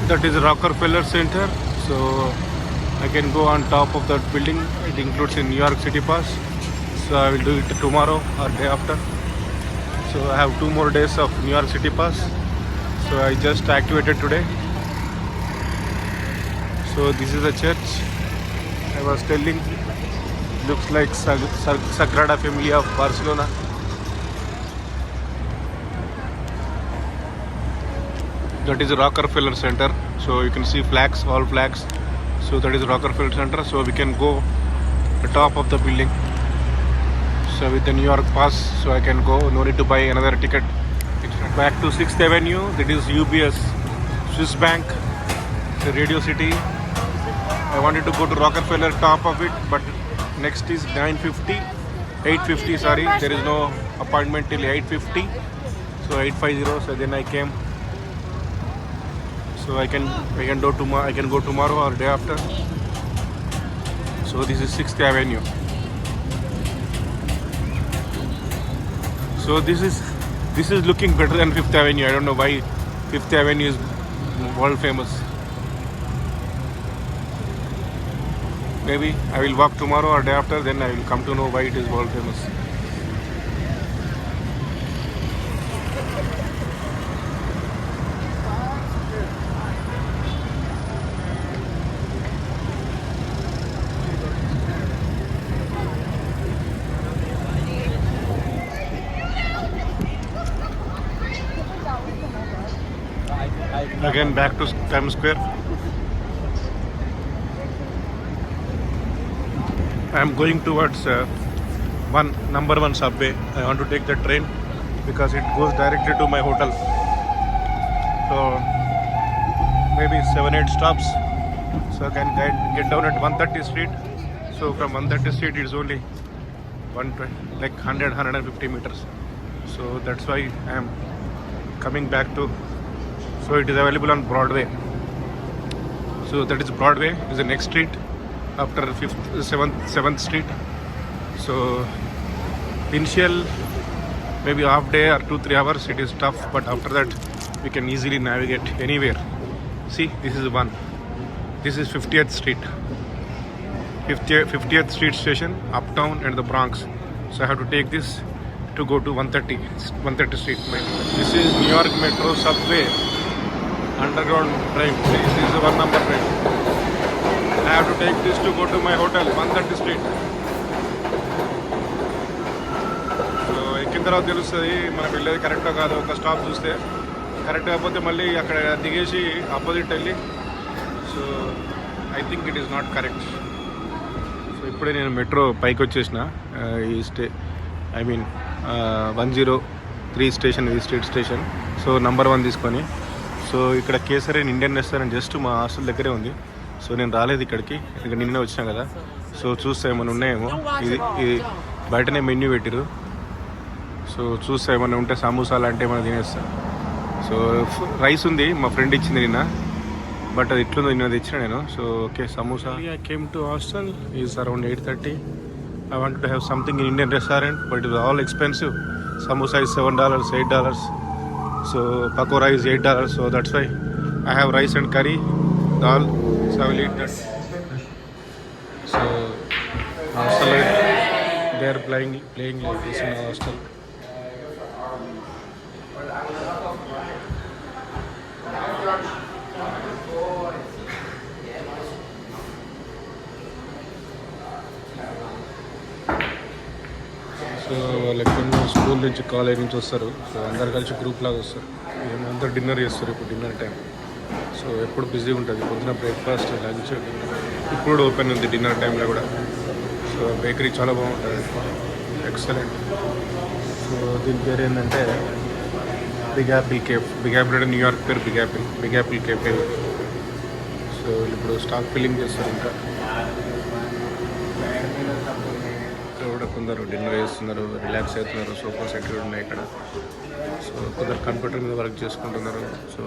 That is Rockefeller Center. So I can go on top of that building. It includes a New York City pass. So I will do it tomorrow or day after. So I have 2 more days of New York City pass. So I just activated today. So this is the church I was telling. Looks like Sagrada Familia of Barcelona. That is Rockefeller Center. So you can see flags, all flags. So that is Rockefeller Center. So we can go the top of the building. So with the New York pass, so I can go. No need to buy another ticket. Back to 6th Avenue. That is UBS, Swiss Bank, the Radio City. I wanted to go to Rockefeller, top of it, but next is 9:50, 8:50. Sorry, there is no appointment till 8:50. So 8:50. So then I came. So I can go tomorrow. I can go tomorrow or day after. So this is 6th Avenue. So this is looking better than 5th Avenue. I don't know why 5th Avenue is world famous. Maybe I will walk tomorrow or day after. Then I will come to know why it is world famous. Again back to Times Square. I am going towards number 1 subway. I want to take the train because it goes directly to my hotel. So maybe 7-8 stops. So I can get down at 130 Street. So from 130 Street it's only 150 meters. So that's why I am coming back to. So it is available on Broadway. So that is Broadway is the next street after 7th Street. So initial maybe half day or 2-3 hours it is tough, but after that we can easily navigate anywhere. See, this is one. This is 50th Street. 50th Street station, Uptown and the Bronx. So I have to take this to go to 130 Street. This is New York Metro subway. Underground train. This is the 1 number train. I have to take this to go to my hotel, 130 Street. So ఎక్కిన తర్వాత తెలుస్తుంది మనం వెళ్ళేది కరెక్టో కాదు. ఒక stop చూస్తే correct కాకపోతే మళ్ళీ అక్కడ దిగేసి ఆపోజిట్ వెళ్ళి. So I think it is not correct. So ఇప్పుడే నేను మెట్రో పైకి వచ్చేసిన ఈ ఐ మీన్ 103 స్టేషన్, ఈ స్ట్రీట్ స్టేషన్. సో నంబర్ 1 తీసుకొని. సో ఇక్కడ కేసరియన్ ఇండియన్ రెస్టారెంట్ జస్ట్ మా హాస్టల్ దగ్గరే ఉంది. సో నేను రాలేదు ఇక్కడికి, ఇక్కడ నిన్నే వచ్చినా కదా. సో చూస్తే ఏమైనా ఉన్నాయేమో. ఇది బయటనే మెన్యూ పెట్టిరు. సో చూస్తే ఏమైనా ఉంటే సమోసా లాంటి ఏమైనా తినేస్తాను. సో రైస్ ఉంది, మా ఫ్రెండ్ ఇచ్చింది నిన్న, బట్ అది ఇట్లుందో నిన్న తెచ్చిన నేను. So okay, samosa. I came to hostel is around 8:30. I wanted to have something in Indian restaurant, but it was all expensive. Samosa is $7, $8. So pakora is $8. So that's why I have rice and curry, dal. So I will eat that. So hostel, they are playing like this in a hostel. So వాళ్ళకి school నుంచి college నుంచి వస్తారు. So అందరు కలిసి group లాగా వస్తారు. అందరు dinner చేస్తారు. ఇప్పుడు డిన్నర్ టైం. సో ఎప్పుడు బిజీ ఉంటుంది. పొద్దున బ్రేక్ఫాస్ట్, లంచ్, ఇప్పుడు ఓపెన్ ఉంది డిన్నర్ టైంలో కూడా. సో బేకరీ చాలా బాగుంటుంది, ఎక్సలెంట్. సో దీని పేరు ఏంటంటే big apple cafe. Big apple అంటే న్యూయార్క్ పేరు బిగ్ యాపిల్ కేఫే. సో ఇప్పుడు స్టాక్ ఫిల్లింగ్ చేస్తారు. ఇంకా కూడా కొందరు డిన్నర్ చేస్తున్నారు, రిలాక్స్ అవుతున్నారు. సోఫా సెట్ కూడా ఉన్నాయి ఇక్కడ. సో కొందరు కంప్యూటర్ మీద వర్క్ చేసుకుంటున్నారు. సో